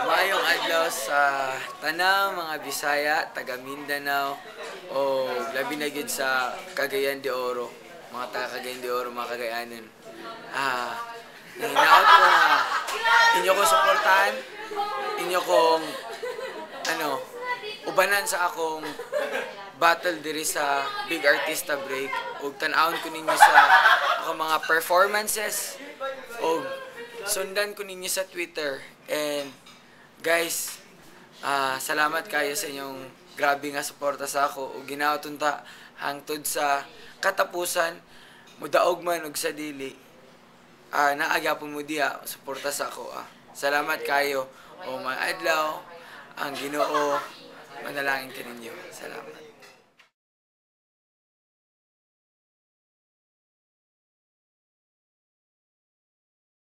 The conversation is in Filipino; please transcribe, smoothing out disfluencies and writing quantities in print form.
Maayong adlaw sa tanang mga Bisaya, taga Mindanao, o labi na gid sa Cagayan de Oro, mga taga Cagayan de Oro, mga Cagayanon. Ah, Hinaot ko na inyo ko suportahan, inyo kong ano, ubanan sa akong battle diri sa Big Artista Break ug tan-awon ko ninyo sa akong mga performances ug sundan ko ninyo sa Twitter. And guys, salamat kayo sa inyong grabe nga suporta sa ako ug ginaoton ta hangtod sa katapusan, mudaog man ug sa dili. Naagapon mo diha suporta sa ako. Salamat kayo o mga adlaw ang Ginoo manalangin kaninyo. Salamat.